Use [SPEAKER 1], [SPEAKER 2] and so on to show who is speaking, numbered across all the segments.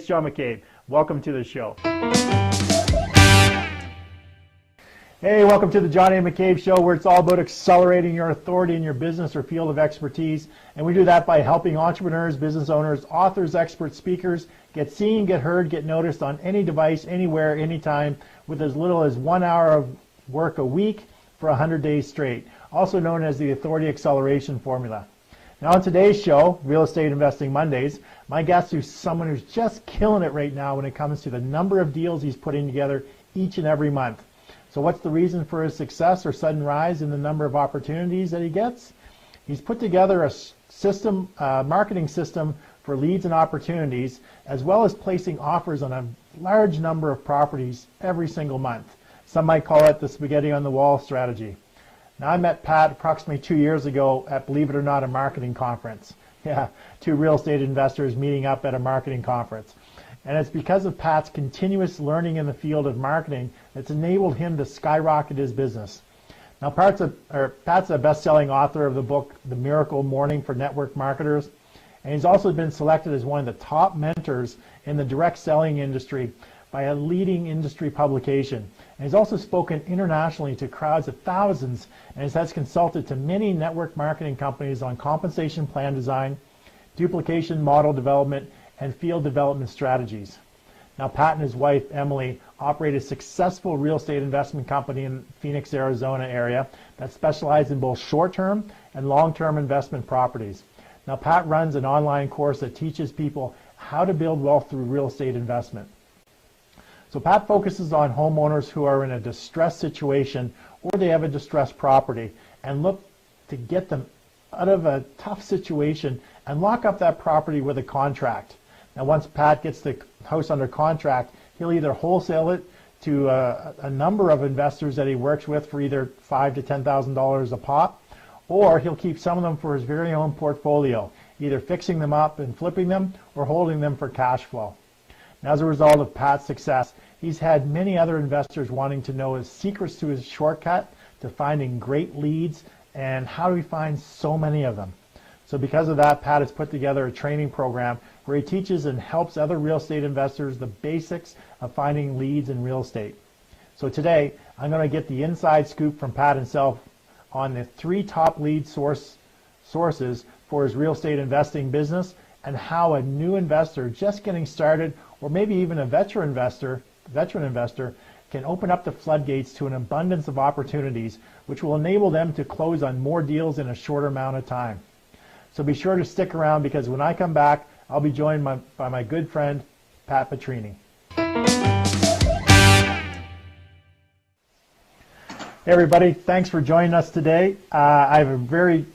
[SPEAKER 1] Sean McCabe. Welcome to the show. Hey, welcome to the John A. McCabe Show, where it's all about accelerating your authority in your business or field of expertise. And we do that by helping entrepreneurs, business owners, authors, experts, speakers get seen, get heard, get noticed on any device, anywhere, anytime, with as little as 1 hour of work a week for 100 days straight, also known as the Authority Acceleration Formula. Now on today's show, Real Estate Investing Mondays, my guest is someone who's just killing it right now when it comes to the number of deals he's putting together each and every month. So what's the reason for his success or sudden rise in the number of opportunities that he gets? He's put together a system, marketing system for leads and opportunities, as well as placing offers on a large number of properties every single month. Some might call it the spaghetti on the wall strategy. Now, I met Pat approximately 2 years ago at, believe it or not, a marketing conference. Yeah, two real estate investors meeting up at a marketing conference. And it's because of Pat's continuous learning in the field of marketing that's enabled him to skyrocket his business. Now, Pat's a best-selling author of the book, The Miracle Morning for Network Marketers, and he's also been selected as one of the top mentors in the direct selling industry by a leading industry publication. And he's also spoken internationally to crowds of thousands and has consulted to many network marketing companies on compensation plan design, duplication model development, and field development strategies. Now, Pat and his wife, Emily, operate a successful real estate investment company in Phoenix, Arizona area that specializes in both short-term and long-term investment properties. Now, Pat runs an online course that teaches people how to build wealth through real estate investment. So Pat focuses on homeowners who are in a distressed situation or they have a distressed property and look to get them out of a tough situation and lock up that property with a contract. Now, once Pat gets the house under contract, he'll either wholesale it to a number of investors that he works with for either $5,000 to $10,000 a pop, or he'll keep some of them for his very own portfolio, either fixing them up and flipping them or holding them for cash flow. Now, as a result of Pat's success, he's had many other investors wanting to know his secrets to his shortcut to finding great leads and how do we find so many of them. So because of that, Pat has put together a training program where he teaches and helps other real estate investors the basics of finding leads in real estate. So today, I'm going to get the inside scoop from Pat himself on the 3 top lead sources for his real estate investing business and how a new investor just getting started, or maybe even a veteran investor can open up the floodgates to an abundance of opportunities, which will enable them to close on more deals in a shorter amount of time. So be sure to stick around, because when I come back, I'll be joined by my good friend, Pat Petrini. Hey everybody, thanks for joining us today. I have a very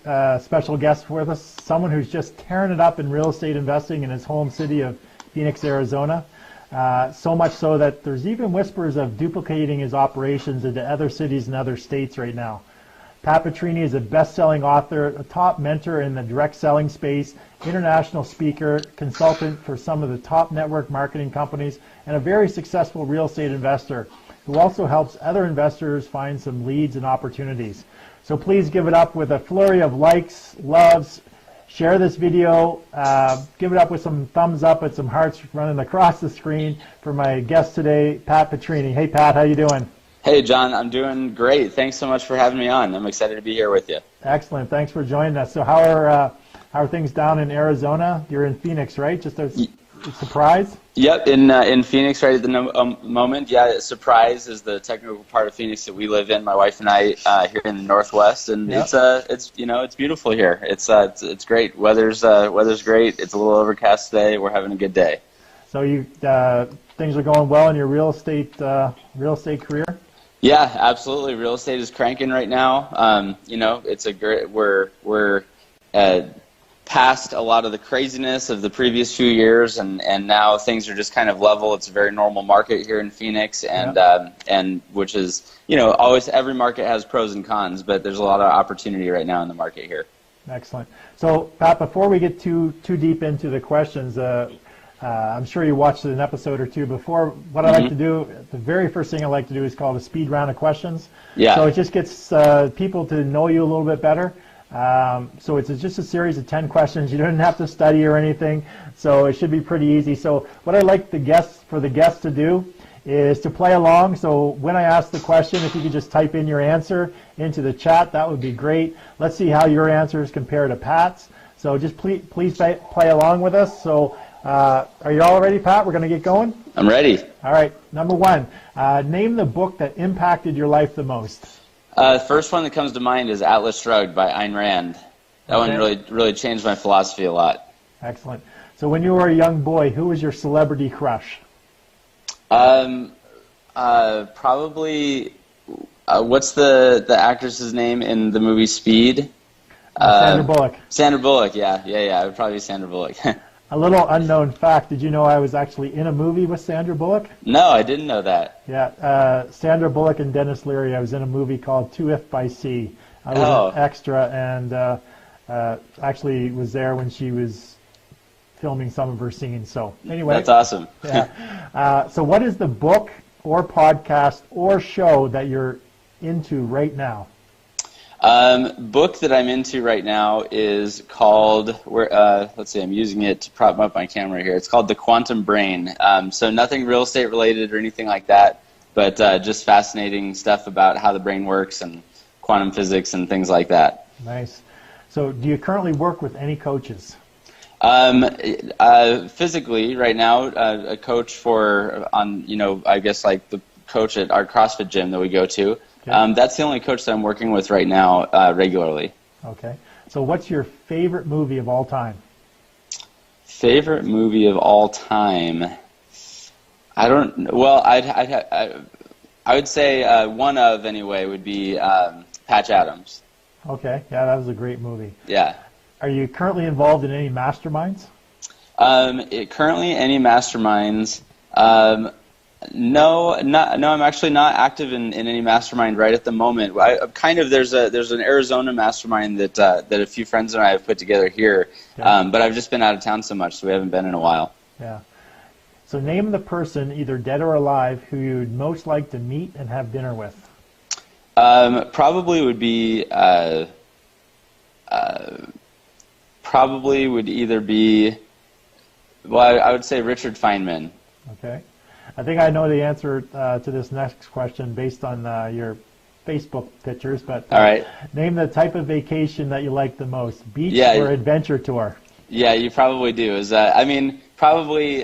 [SPEAKER 1] special guest with us, someone who's just tearing it up in real estate investing in his home city of Phoenix, Arizona. So much so that there's even whispers of duplicating his operations into other cities and other states right now. Pat Petrini is a best-selling author, a top mentor in the direct selling space, international speaker, consultant for some of the top network marketing companies, and a very successful real estate investor who also helps other investors find some leads and opportunities. So please give it up with a flurry of likes, loves, share this video, give it up with some thumbs up and some hearts running across the screen for my guest today, Pat Petrini. Hey Pat, how you doing?
[SPEAKER 2] Hey John, I'm doing great. Thanks so much for having me on. I'm excited to be here with you.
[SPEAKER 1] Excellent. Thanks for joining us. So how are things down in Arizona? You're in Phoenix, right? Just a surprise?
[SPEAKER 2] Yep, in Phoenix right at the moment. Yeah, Surprise is the technical part of Phoenix that we live in. My wife and I here in the Northwest, and yep. It's beautiful here. It's great. Weather's great. It's a little overcast today. We're having a good day.
[SPEAKER 1] So things are going well in your real estate career?
[SPEAKER 2] Yeah, absolutely. Real estate is cranking right now. It's a great. We're past a lot of the craziness of the previous few years, and now things are just kind of level. It's a very normal market here in Phoenix, and which is always, every market has pros and cons, but there's a lot of opportunity right now in the market here.
[SPEAKER 1] Excellent. So Pat, before we get too deep into the questions, I'm sure you watched an episode or two before. What I like to do, the very first thing I like to do is called a speed round of questions. Yeah. So it just gets people to know you a little bit better. So it's just a series of 10 questions. You don't have to study or anything, so it should be pretty easy. So what I like the guests to do is to play along. So when I ask the question, if you could just type in your answer into the chat, that would be great. Let's see how your answers compare to Pat's. So just please play along with us. So are you all ready, Pat? We're going to get going?
[SPEAKER 2] I'm ready.
[SPEAKER 1] All right. Number one, name the book that impacted your life the most.
[SPEAKER 2] First one that comes to mind is Atlas Shrugged by Ayn Rand. That one really changed my philosophy a lot.
[SPEAKER 1] Excellent. So when you were a young boy, who was your celebrity crush?
[SPEAKER 2] Probably, what's the actress's name in the movie Speed?
[SPEAKER 1] Sandra Bullock.
[SPEAKER 2] Sandra Bullock, yeah. It would probably be Sandra Bullock.
[SPEAKER 1] A little unknown fact, did you know I was actually in a movie with Sandra Bullock?
[SPEAKER 2] No, I didn't know that.
[SPEAKER 1] Yeah, Sandra Bullock and Dennis Leary, I was in a movie called 2 by Sea. I was an extra and actually was there when she was filming some of her scenes. So anyway.
[SPEAKER 2] That's awesome.
[SPEAKER 1] Yeah. So what is the book or podcast or show that you're into right now?
[SPEAKER 2] Book that I'm into right now is called, let's see, I'm using it to prop up my camera here. It's called The Quantum Brain. So nothing real estate related or anything like that, but just fascinating stuff about how the brain works and quantum physics and things like that.
[SPEAKER 1] Nice. So do you currently work with any coaches?
[SPEAKER 2] Physically, right now, a coach I guess like the coach at our CrossFit gym that we go to. Okay. That's the only coach that I'm working with right now regularly.
[SPEAKER 1] Okay. So what's your favorite movie of all time?
[SPEAKER 2] Favorite movie of all time? I would say one of, anyway, would be Patch Adams.
[SPEAKER 1] Okay. Yeah, that was a great movie.
[SPEAKER 2] Yeah.
[SPEAKER 1] Are you currently involved in any masterminds?
[SPEAKER 2] Currently, any masterminds? No, I'm actually not active in any mastermind right at the moment. There's an Arizona mastermind that a few friends and I have put together here, but I've just been out of town so much, so we haven't been in a while.
[SPEAKER 1] Yeah. So name the person, either dead or alive, who you'd most like to meet and have dinner with.
[SPEAKER 2] Probably would either be, well, I would say Richard Feynman.
[SPEAKER 1] Okay. I think I know the answer to this next question based on your Facebook pictures, but
[SPEAKER 2] all right.
[SPEAKER 1] Name the type of vacation that you like the most, beach or adventure tour?
[SPEAKER 2] Yeah, you probably do. Probably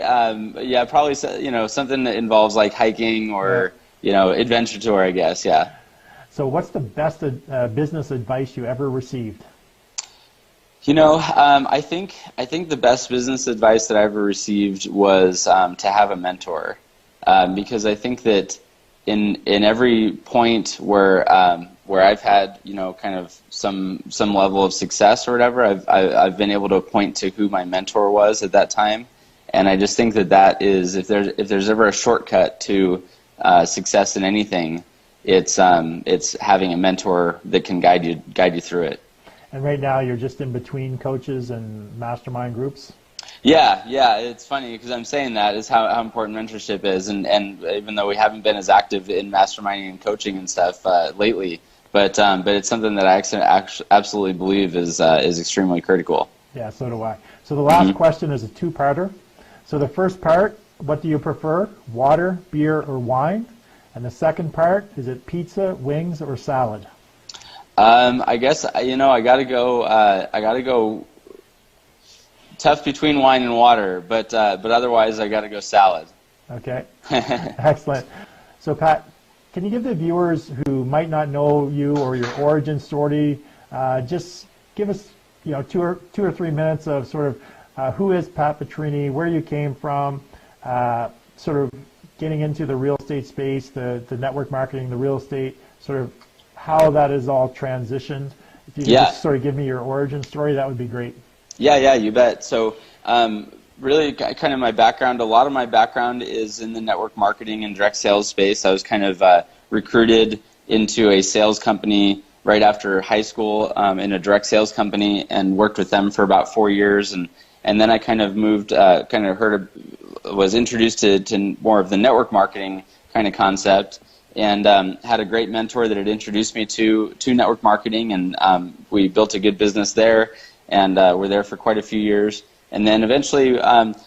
[SPEAKER 2] something that involves like hiking or adventure tour, I guess. Yeah.
[SPEAKER 1] So what's the best business advice you ever received?
[SPEAKER 2] I think the best business advice that I ever received was to have a mentor. Because I think that in every point where I've had kind of some level of success or whatever, I've been able to point to who my mentor was at that time, and I just think that is if there's ever a shortcut to success in anything, it's having a mentor that can guide you through it.
[SPEAKER 1] And right now you're just in between coaches and mastermind groups?
[SPEAKER 2] Yeah, it's funny because I'm saying that is how important mentorship is, and even though we haven't been as active in masterminding and coaching and stuff lately, but it's something that I absolutely believe is extremely critical.
[SPEAKER 1] Yeah, so do I. So the last question is a two-parter. So the first part, what do you prefer, water, beer, or wine? And the second part, is it pizza, wings, or salad?
[SPEAKER 2] I guess I gotta go. Tough between wine and water, but otherwise I got to go salad.
[SPEAKER 1] Okay, excellent. So Pat, can you give the viewers who might not know you or your origin story, just give us 2 or 3 minutes of sort of who is Pat Petrini, where you came from, sort of getting into the real estate space, the network marketing, the real estate, sort of how that is all transitioned. If you could just sort of give me your origin story, that would be great.
[SPEAKER 2] Yeah, you bet. So really kind of my background, a lot of my background is in the network marketing and direct sales space. I was kind of recruited into a sales company right after high school in a direct sales company and worked with them for about 4 years. And then I kind of moved, was introduced to more of the network marketing kind of concept and had a great mentor that had introduced me to network marketing, and we built a good business there, and were there for quite a few years. And then eventually,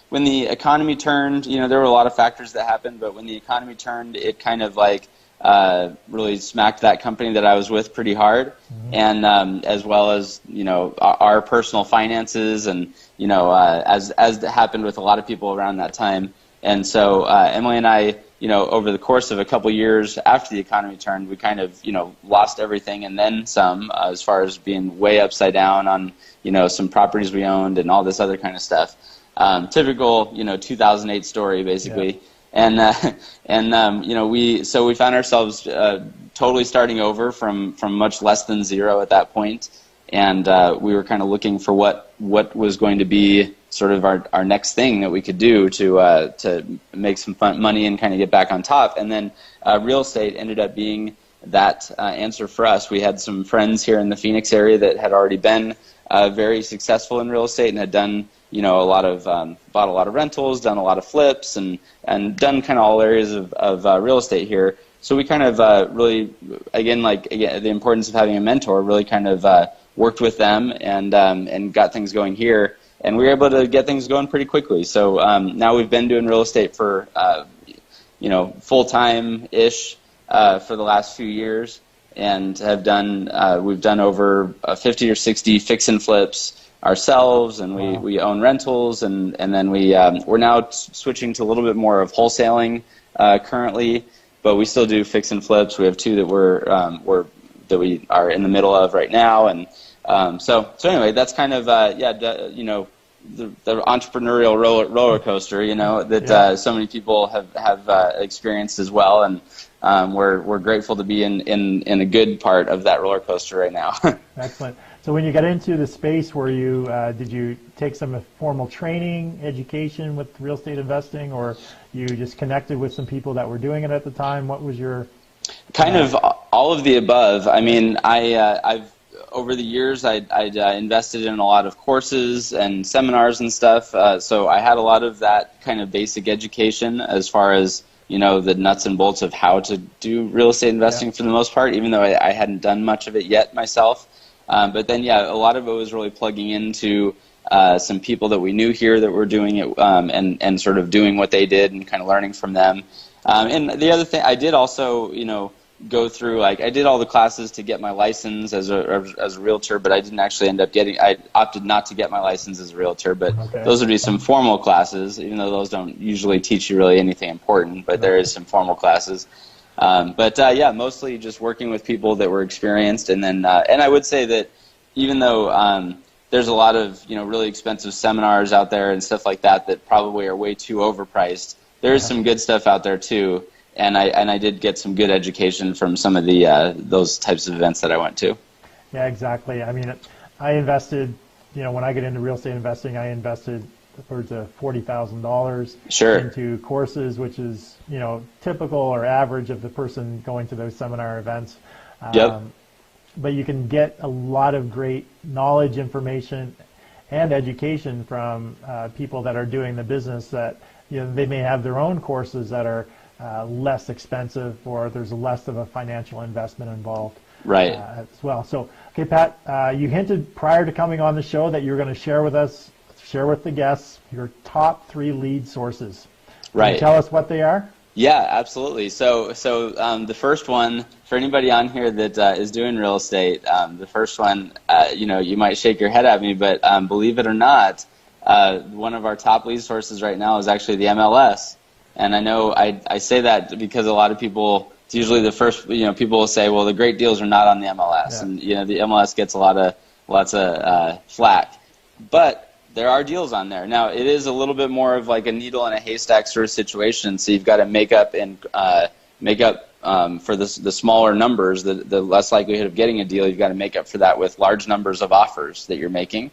[SPEAKER 2] when the economy turned, there were a lot of factors that happened, but when the economy turned, it kind of like really smacked that company that I was with pretty hard, and as well as our personal finances, and as happened with a lot of people around that time. And so Emily and I, over the course of a couple years after the economy turned, we kind of lost everything and then some, as far as being way upside down on some properties we owned and all this other kind of stuff. Typical 2008 story basically. Yeah. And we found ourselves totally starting over from much less than zero at that point, and we were kind of looking for what was going to be sort of our next thing that we could do to make some fun money and kind of get back on top. And then real estate ended up being that answer for us. We had some friends here in the Phoenix area that had already been very successful in real estate and had done bought a lot of rentals, done a lot of flips, and done kind of all areas of real estate here. So we kind of really, again, the importance of having a mentor, really kind of worked with them and got things going here. And we were able to get things going pretty quickly. So now we've been doing real estate for, full-time-ish for the last few years, and we've done over 50 or 60 fix and flips ourselves, and we own rentals, and then we're now switching to a little bit more of wholesaling currently, but we still do fix and flips. We have two that we are in the middle of right now, and so anyway, that's kind of the entrepreneurial roller coaster, that so many people have experienced as well, and we're grateful to be in a good part of that roller coaster right now.
[SPEAKER 1] Excellent. So when you got into the space, did you take some formal training, education with real estate investing, or you just connected with some people that were doing it at the time? What was your
[SPEAKER 2] kind of all of the above? I mean, I've over the years I'd invested in a lot of courses and seminars and stuff, so I had a lot of that kind of basic education as far as the nuts and bolts of how to do real estate investing for the most part, even though I hadn't done much of it yet myself. But then, a lot of it was really plugging into some people that we knew here that were doing it, and sort of doing what they did and kind of learning from them. And the other thing, I did also, go through, I did all the classes to get my license as a realtor, but I didn't actually end up I opted not to get my license as a realtor, but those would be some formal classes, even though those don't usually teach you really anything important, but there is some formal classes. Mostly just working with people that were experienced, and then and I would say that even though there's a lot of really expensive seminars out there and stuff like that probably are way too overpriced, there is some good stuff out there too, and I did get some good education from some of the those types of events that I went to. Yeah,
[SPEAKER 1] exactly. I mean, I invested, when I get into real estate investing, I invested upwards of $40,000 into courses, which is typical or average of the person going to those seminar events. But you can get a lot of great knowledge, information, and education from people that are doing the business that they may have their own courses that are less expensive, or there's less of a financial investment involved.
[SPEAKER 2] Right.
[SPEAKER 1] As well. So, okay, Pat, you hinted prior to coming on the show that you were going to share with the guests your top 3 lead sources. Can you tell us what they are?
[SPEAKER 2] Yeah, absolutely. So the first one, for anybody on here that is doing real estate, the first one, you might shake your head at me, but believe it or not, one of our top lead sources right now is actually the MLS. And I know I say that because a lot of people, it's usually the first, people will say, well, the great deals are not on the MLS, and the MLS gets lots of flack, but there are deals on there. Now, it is a little bit more of like a needle in a haystack sort of situation, so you've got to make up for the smaller numbers, the less likelihood of getting a deal. You've got to make up for that with large numbers of offers that you're making.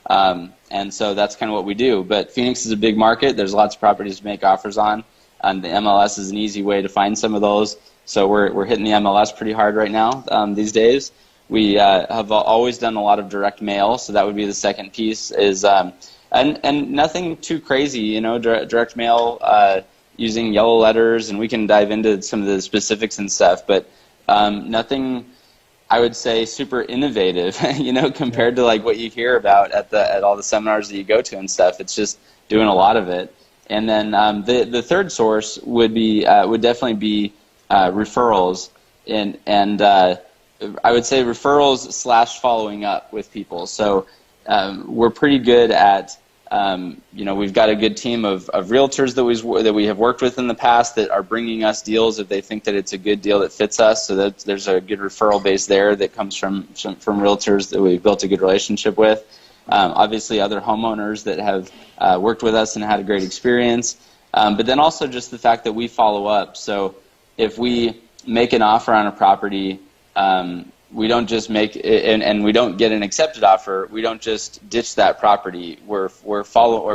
[SPEAKER 2] And so that's kind of what we do. But Phoenix is a big market. There's lots of properties to make offers on, and the MLS is an easy way to find some of those. So we're hitting the MLS pretty hard right now these days. We have always done a lot of direct mail, so that would be the second piece. And nothing too crazy, direct mail. using yellow letters, and we can dive into some of the specifics and stuff, but nothing, I would say, super innovative, compared to like what you hear about at all the seminars that you go to and stuff. It's just doing a lot of it. And then the third source would definitely be referrals, and I would say referrals / following up with people. So we're pretty good at, we've got a good team of realtors that we have worked with in the past that are bringing us deals if they think that it's a good deal that fits us. So that there's a good referral base there that comes from realtors that we've built a good relationship with. Obviously, other homeowners that have worked with us and had a great experience. But then also just the fact that we follow up. So if we make an offer on a property, we don't just make it, and we don't get an accepted offer. We don't just ditch that property. We're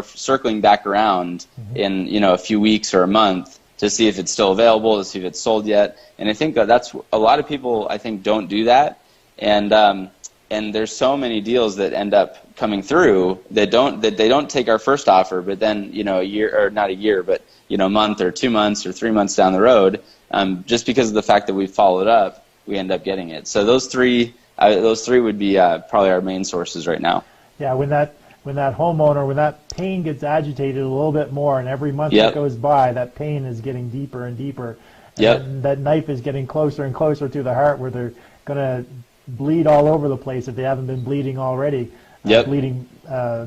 [SPEAKER 2] circling back around in a few weeks or a month to see if it's still available, to see if it's sold yet. And I think that's a lot of people, I think, don't do that. And there's so many deals that end up coming through that they don't take our first offer, but then a year, or not a year, but a month or 2 months or 3 months down the road, just because of the fact that we followed up, we end up getting it. So those three would be probably our main sources right now.
[SPEAKER 1] Yeah, when that homeowner, when that pain gets agitated a little bit more, and every month that goes by, that pain is getting deeper and deeper, and that knife is getting closer and closer to the heart, where they're going to bleed all over the place if they haven't been bleeding already. Bleeding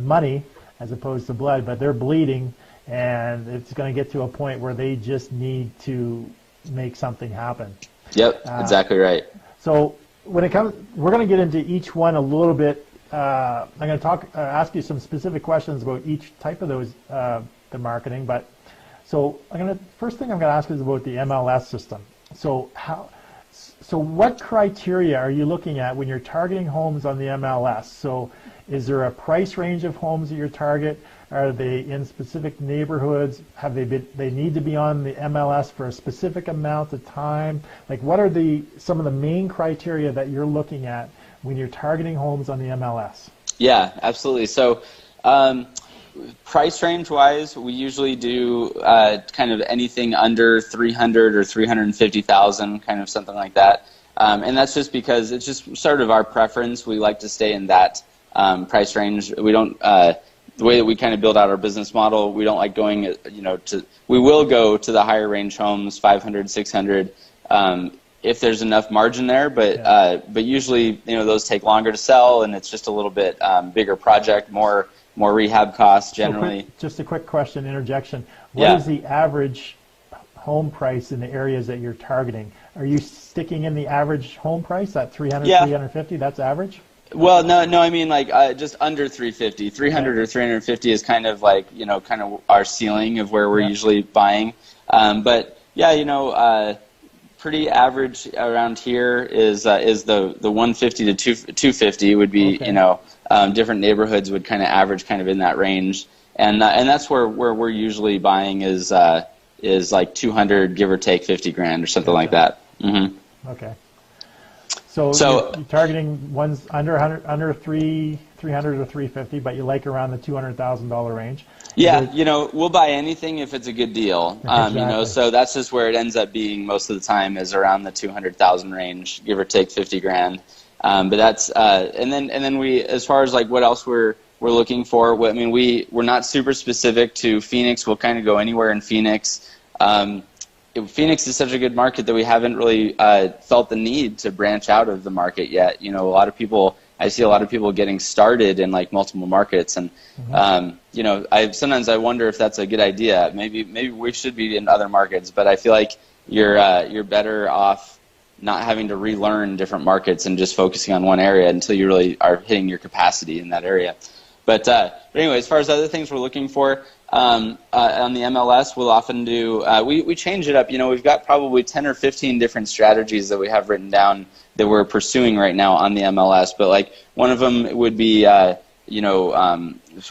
[SPEAKER 1] money as opposed to blood, but they're bleeding, and it's going to get to a point where they just need to make something happen.
[SPEAKER 2] Exactly right.
[SPEAKER 1] So when it comes, we're going to get into each one a little bit. I'm going to ask you some specific questions about each type of those, the marketing. But so first thing I'm going to ask is about the MLS system. So what criteria are you looking at when you're targeting homes on the MLS? So is there a price range of homes that you target? Are they in specific neighborhoods? They need to be on the MLS for a specific amount of time? Like, what are some of the main criteria that you're looking at when you're targeting homes on the MLS? Yeah,
[SPEAKER 2] absolutely. So price range wise, we usually do kind of anything under 300 or 350,000, kind of something like that. And that's just because it's just sort of our preference. We like to stay in that price range. We don't, the way that we kind of build out our business model, we don't like going, we will go to the higher range homes, 500, 600, if there's enough margin there, but usually, those take longer to sell, and it's just a little bit bigger project, more rehab costs generally.
[SPEAKER 1] So just a quick question, interjection. What is the average home price in the areas that you're targeting? Are you sticking in the average home price, that 300, 350, that's average?
[SPEAKER 2] Well, no, I mean just under 350. 300 or 350 is kind of like, kind of our ceiling of where we're usually buying. But yeah, pretty average around here is the 150 to 250 would be, different neighborhoods would kind of average kind of in that range. And that's where we're usually buying is like 200, give or take 50 grand or something like that. Mm-hmm.
[SPEAKER 1] Okay. So you're targeting ones under 300 or 350, but you like around the $200,000 range.
[SPEAKER 2] Yeah, we'll buy anything if it's a good deal.
[SPEAKER 1] Exactly.
[SPEAKER 2] So that's just where it ends up being most of the time, is around the 200,000 range, give or take 50 grand. But that's and then we, as far as like what else we're looking for, we're not super specific to Phoenix. We'll kind of go anywhere in Phoenix. Phoenix is such a good market that we haven't really felt the need to branch out of the market yet. I see a lot of people getting started in like multiple markets, and sometimes I wonder if that's a good idea. Maybe we should be in other markets, but I feel like you're better off not having to relearn different markets and just focusing on one area until you really are hitting your capacity in that area. But anyway, as far as other things we're looking for, on the MLS, we'll often do, we change it up. We've got probably 10 or 15 different strategies that we have written down that we're pursuing right now on the MLS. But like one of them would be,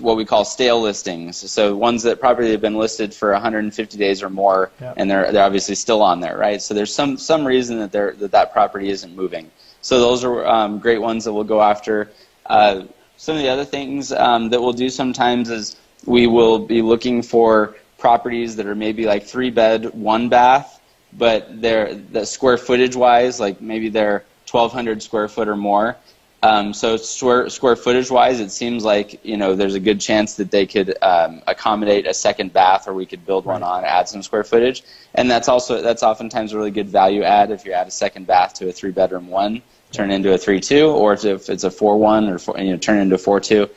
[SPEAKER 2] what we call stale listings. So ones that probably have been listed for 150 days or more, and they're obviously still on there, right? So there's some reason that that property isn't moving. So those are great ones that we'll go after. Some of the other things that we'll do sometimes is we will be looking for properties that are maybe like 3-bed, 1-bath, but they're the square footage wise, like maybe they're 1,200 square foot or more. So square footage wise, it seems like, you know, there's a good chance that they could accommodate a second bath, or we could build one on, add some square footage. And that's oftentimes a really good value add if you add a second bath to a 3-bedroom 1, turn into a 3-2, or if it's a 4-1 or turn into a 4-2.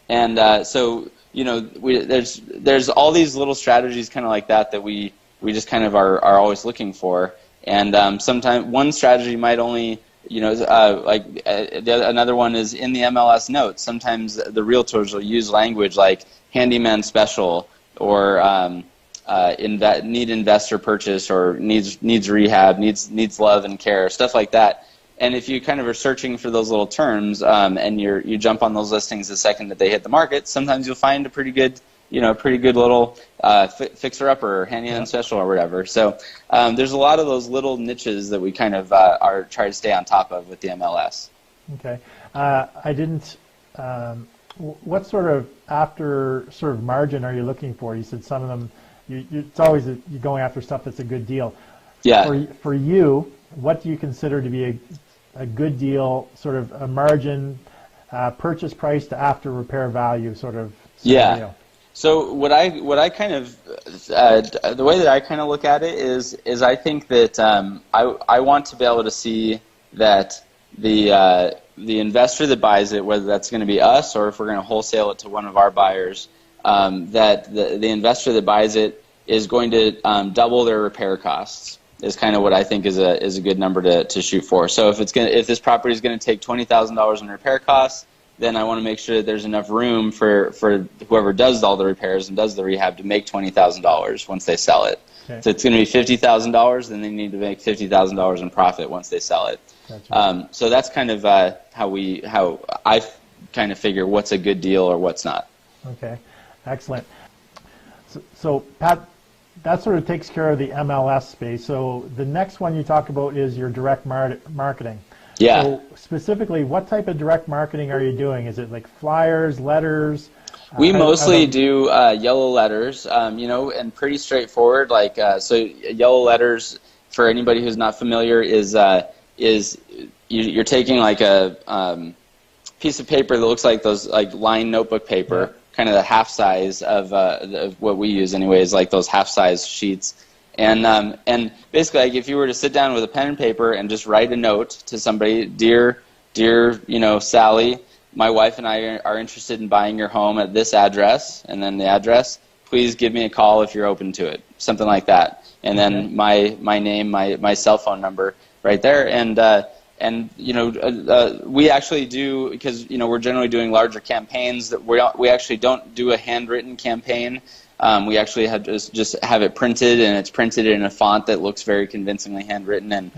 [SPEAKER 2] Yeah. So, you know, there's all these little strategies kind of like that we just kind of are always looking for. And sometimes one strategy might only, you know, another one is in the MLS notes. Sometimes the realtors will use language like handyman special, or need investor purchase, or needs rehab, needs love and care, stuff like that. And if you kind of are searching for those little terms, and you jump on those listings the second that they hit the market, sometimes you'll find a pretty good little fixer-upper or handyman special or whatever. So there's a lot of those little niches that we kind of are trying to stay on top of with the MLS. Okay.
[SPEAKER 1] What sort of margin are you looking for? You said some of them, it's always you're going after stuff that's a good deal.
[SPEAKER 2] Yeah.
[SPEAKER 1] For you, what do you consider to be a good deal, sort of a margin, purchase price to after repair value sort of scenario?
[SPEAKER 2] Yeah. So what I kind of the way that I kind of look at it is I think that I want to be able to see that the investor that buys it, whether that's going to be us or if we're going to wholesale it to one of our buyers, that the investor that buys it is going to double their repair costs. Is kind of what I think is a good number to shoot for. So if this property is going to take $20,000 in repair costs, then I want to make sure that there's enough room for whoever does all the repairs and does the rehab to make $20,000 once they sell it. Okay. So it's going to be $50,000, then they need to make $50,000 in profit once they sell it. Gotcha. So that's kind of how I kind of figure what's a good deal or what's not.
[SPEAKER 1] Okay, excellent. So Pat, that sort of takes care of the MLS space. So the next one you talk about is your direct marketing.
[SPEAKER 2] Yeah.
[SPEAKER 1] So specifically, what type of direct marketing are you doing? Is it like flyers, letters?
[SPEAKER 2] We mostly do yellow letters, you know, and pretty straightforward. Like so, yellow letters, for anybody who's not familiar, is you're taking like a piece of paper that looks like those like lined notebook paper, kind of the half size of what we use anyways, like those half size sheets. And basically, like if you were to sit down with a pen and paper and just write a note to somebody, dear, you know, Sally, my wife and I are interested in buying your home at this address, and then the address. Please give me a call if you're open to it, something like that. And then my name, my cell phone number, right there. And you know, we actually do, because you know we're generally doing larger campaigns, that we actually don't do a handwritten campaign. We actually have just have it printed, and it's printed in a font that looks very convincingly handwritten, and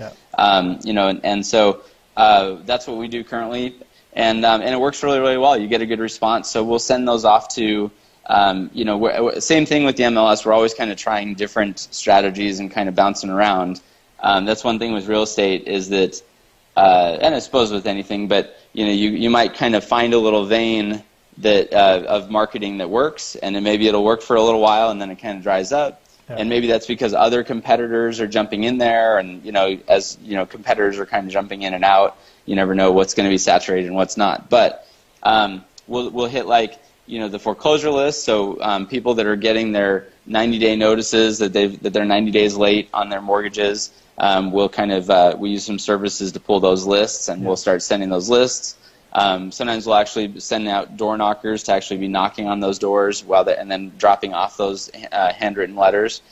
[SPEAKER 2] you know, and so that's what we do currently, and it works really, really well. You get a good response, so we'll send those off to, you know, same thing with the MLS. We're always kind of trying different strategies and kind of bouncing around. That's one thing with real estate is that, and I suppose with anything, but you know, you might kind of find a little vein that of marketing that works, and then maybe it'll work for a little while, and then it kind of dries up. And maybe that's because other competitors are jumping in there, and you know, as you know, competitors are kind of jumping in and out. You never know what's going to be saturated and what's not. But we'll hit like, you know, the foreclosure list. So people that are getting their 90-day notices that they're 90 days late on their mortgages, we'll kind of we use some services to pull those lists, and we'll start sending those lists. Sometimes we'll actually send out door knockers to actually be knocking on those doors and then dropping off those handwritten letters.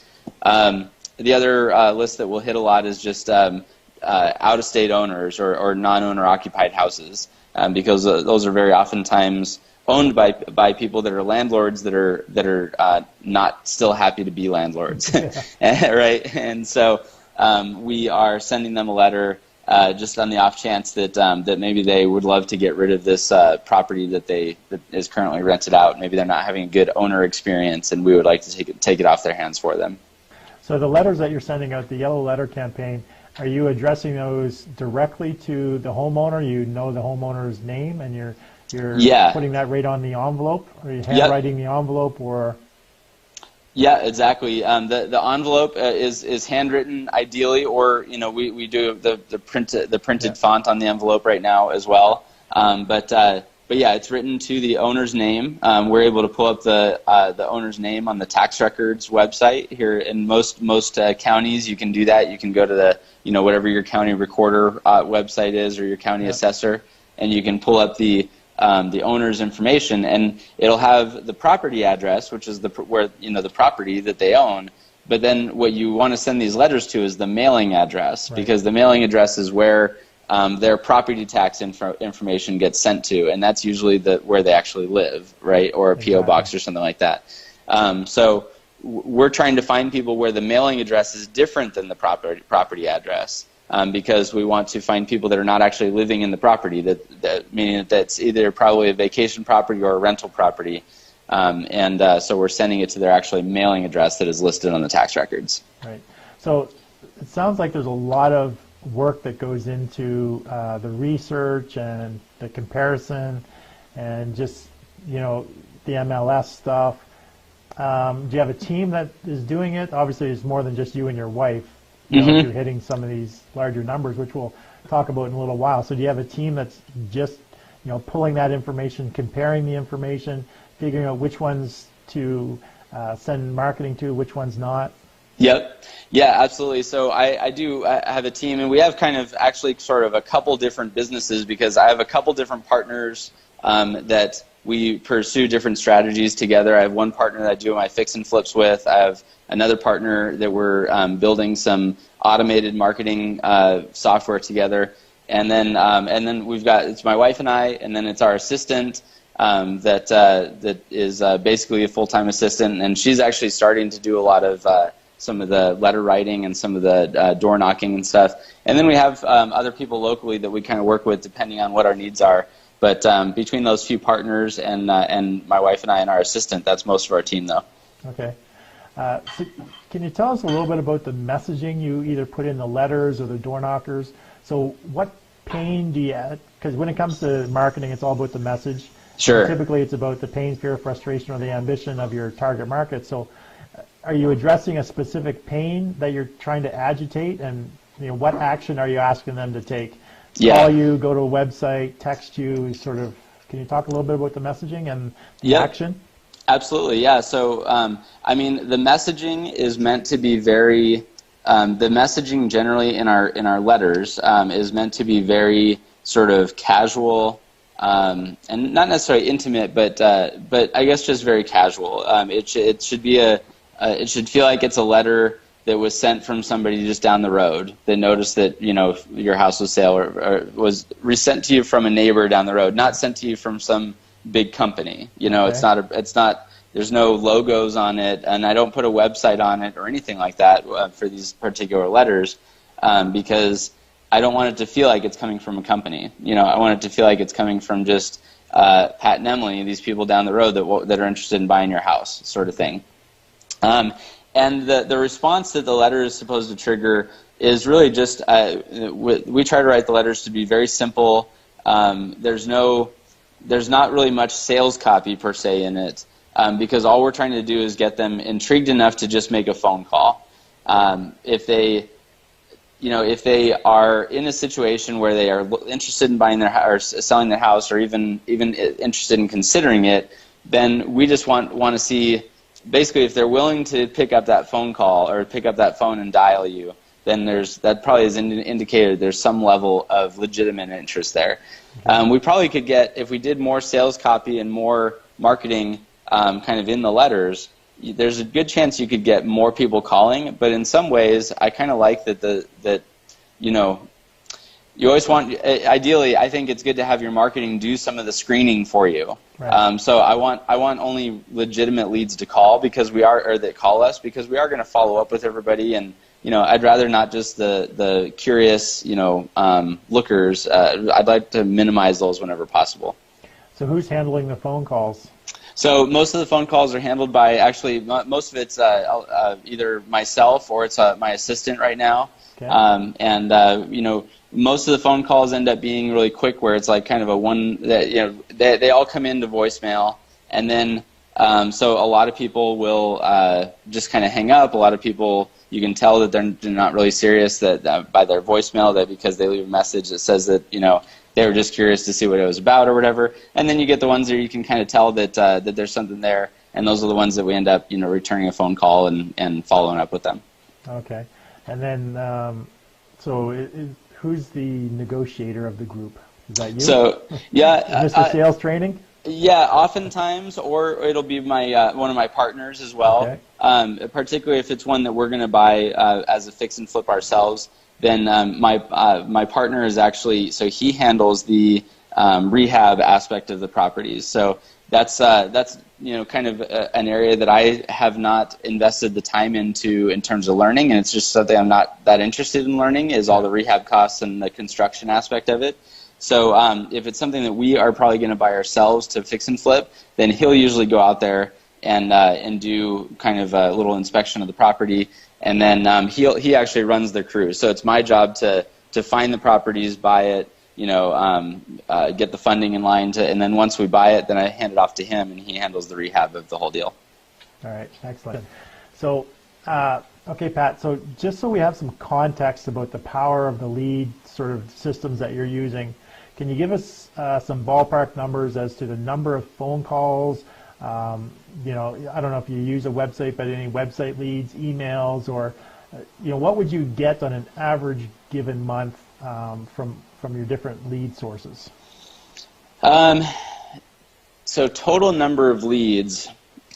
[SPEAKER 2] The other list that we'll hit a lot is just out-of-state owners or non-owner occupied houses, because those are very oftentimes owned by people that are landlords that are not still happy to be landlords, right? And so we are sending them a letter. Just on the off chance that maybe they would love to get rid of this property that is currently rented out. Maybe they're not having a good owner experience, and we would like to take it off their hands for them.
[SPEAKER 1] So the letters that you're sending out, the yellow letter campaign, are you addressing those directly to the homeowner? You know the homeowner's name, and you're putting that right on the envelope? Are you handwriting the envelope, or?
[SPEAKER 2] Yeah, exactly. The envelope is handwritten ideally, or we do the printed font on the envelope right now as well. But yeah, it's written to the owner's name. We're able to pull up the owner's name on the tax records website here in most counties. You can do that. You can go to the whatever your county recorder website is, or your county assessor, and you can pull up the owner's information, and it'll have the property address, which is the property that they own. But then what you want to send these letters to is the mailing address, because the mailing address is where their property tax information gets sent to, and that's usually where they actually live, right, or a PO box or something like that. So we're trying to find people where the mailing address is different than the property address. Because we want to find people that are not actually living in the property, meaning that's either probably a vacation property or a rental property, so we're sending it to their actually mailing address that is listed on the tax records.
[SPEAKER 1] Right. So it sounds like there's a lot of work that goes into the research and the comparison and just the MLS stuff. Do you have a team that is doing it? Obviously, it's more than just you and your wife. You're hitting some of these larger numbers, which we'll talk about in a little while. So do you have a team that's just pulling that information, comparing the information, figuring out which ones to send marketing to, which ones not?
[SPEAKER 2] Yep. Yeah, absolutely. So I have a team, and we have kind of actually sort of a couple different businesses, because I have a couple different partners that we pursue different strategies together. I have one partner that I do my fix and flips with. I have another partner that we're building some automated marketing software together, and then we've got, it's my wife and I, and then it's our assistant that is basically a full-time assistant, and she's actually starting to do a lot of some of the letter writing and some of the door knocking and stuff. And then we have other people locally that we kind of work with depending on what our needs are. But between those few partners and my wife and I and our assistant, that's most of our team, though.
[SPEAKER 1] Okay. So can you tell us a little bit about the messaging you either put in the letters or the door knockers? So what pain do you add? Because when it comes to marketing, it's all about the message.
[SPEAKER 2] Sure.
[SPEAKER 1] Typically, it's about the pain, fear, frustration, or the ambition of your target market. So are you addressing a specific pain that you're trying to agitate? And what action are you asking them to take? Call you, go to a website, text you, sort of. Can you talk a little bit about the messaging and the action?
[SPEAKER 2] Absolutely, yeah. So, the messaging is meant to be very. The messaging generally in our letters is meant to be very sort of casual, and not necessarily intimate, but I guess just very casual. It should be it should feel like it's a letter that was sent from somebody just down the road that noticed that your house was sale, or was resent to you from a neighbor down the road, not sent to you from some big company. Okay. It's not. There's no logos on it, and I don't put a website on it or anything like that for these particular letters, because I don't want it to feel like it's coming from a company. I want it to feel like it's coming from just Pat and Emily, these people down the road that are interested in buying your house, sort of thing. And the response that the letter is supposed to trigger is really just, we try to write the letters to be very simple. There's not really much sales copy per se in it, because all we're trying to do is get them intrigued enough to just make a phone call. If they are in a situation where they are interested in buying or selling their house, or even interested in considering it, then we just want to see. Basically, if they're willing to pick up that phone call or pick up that phone and dial you, then that probably is indicated there's some level of legitimate interest there. We probably could get, if we did more sales copy and more marketing kind of in the letters, there's a good chance you could get more people calling. But in some ways, I kind of like that you always want, ideally, I think it's good to have your marketing do some of the screening for you. Right. So I want only legitimate leads to call, that call us, because we are going to follow up with everybody, and I'd rather not just the curious lookers. I'd like to minimize those whenever possible.
[SPEAKER 1] So who's handling the phone calls?
[SPEAKER 2] So most of the phone calls are handled by, actually, most of it's either myself or it's my assistant right now. Okay. Most of the phone calls end up being really quick, where it's like kind of a one that they all come into voicemail, and then So a lot of people will just kind of hang up. A lot of people, you can tell that they're not really serious that by their voicemail, that because they leave a message that says that, you know, they were just curious to see what it was about or whatever. And then you get the ones that you can kind of tell that that there's something there, and those are the ones that we end up, you know, returning a phone call and following up with them.
[SPEAKER 1] Okay. And then, who's the negotiator of the group? Is that you?
[SPEAKER 2] So, yeah.
[SPEAKER 1] Mr. Sales Training?
[SPEAKER 2] Yeah, oftentimes, or it'll be my one of my partners as well. Okay. Particularly if it's one that we're going to buy as a fix and flip ourselves, then my partner is actually, so he handles the rehab aspect of the properties. So that's you know, kind of an area that I have not invested the time into in terms of learning, and it's just something I'm not that interested in learning, is all the rehab costs and the construction aspect of it. So if it's something that we are probably going to buy ourselves to fix and flip, then he'll usually go out there and do kind of a little inspection of the property, and then he actually runs the crew. So it's my job to find the properties, buy it, you know, get the funding in line, and then once we buy it, then I hand it off to him, and he handles the rehab of the whole deal.
[SPEAKER 1] All right, excellent. So, okay, Pat, so just so we have some context about the power of the lead sort of systems that you're using, can you give us some ballpark numbers as to the number of phone calls? You know, I don't know if you use a website, but any website leads, emails, or you know, what would you get on an average given month from your different lead sources?
[SPEAKER 2] So total number of leads,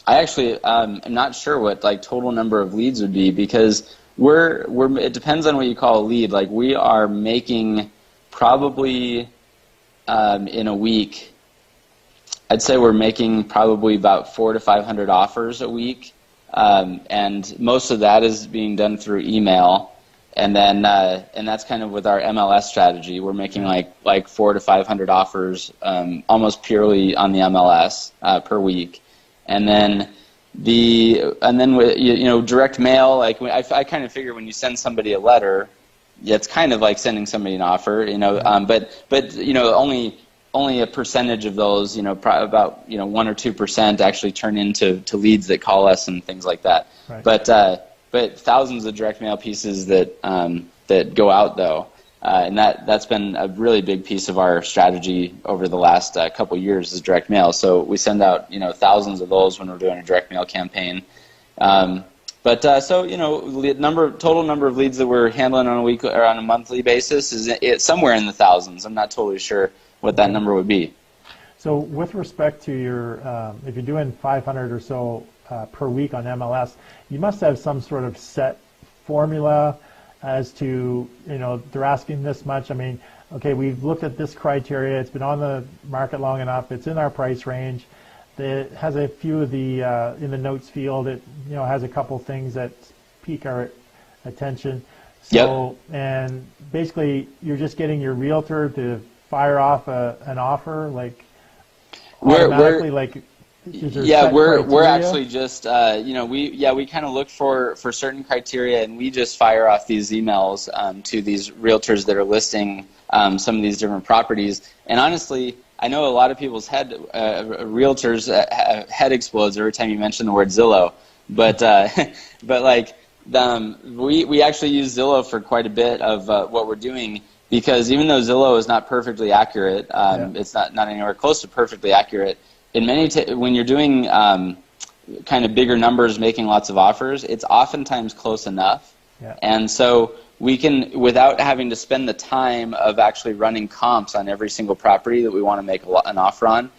[SPEAKER 2] I actually am not sure what like total number of leads would be, because it depends on what you call a lead. Like we are making probably in a week, I'd say we're making probably about 400 to 500 offers a week, and most of that is being done through email, and then and that's kind of with our MLS strategy. We're making like 400 to 500 offers almost purely on the MLS per week, and then with, you know, direct mail. Like I kind of figure when you send somebody a letter, it's kind of like sending somebody an offer, you know, but you know, only a percentage of those, you know, about, you know, 1 or 2% actually turn into leads that call us and things like that. Right. But thousands of direct mail pieces that that go out though, and that's been a really big piece of our strategy over the last couple of years is direct mail. So we send out, you know, thousands of those when we're doing a direct mail campaign. So, you know, total number of leads that we're handling on a weekly or on a monthly basis is somewhere in the thousands. I'm not totally sure what that number would be.
[SPEAKER 1] So with respect to your, if you're doing 500 or so per week on MLS, you must have some sort of set formula as to, you know, they're asking this much. I mean, okay, we've looked at this criteria. It's been on the market long enough. It's in our price range. It has a few of the in the notes field. It, you know, has a couple things that pique our attention. So, yep. And basically, you're just getting your realtor to fire off an offer, like automatically, like.
[SPEAKER 2] Yeah, we're actually just you know, we kind of look for certain criteria, and we just fire off these emails to these realtors that are listing some of these different properties. And honestly, I know a lot of people's realtors head explodes every time you mention the word Zillow, but like we actually use Zillow for quite a bit of what we're doing, because even though Zillow is not perfectly accurate, it's not anywhere close to perfectly accurate. In when you're doing kind of bigger numbers, making lots of offers, it's oftentimes close enough. Yeah. And so we can, without having to spend the time of actually running comps on every single property that we want to make an offer on,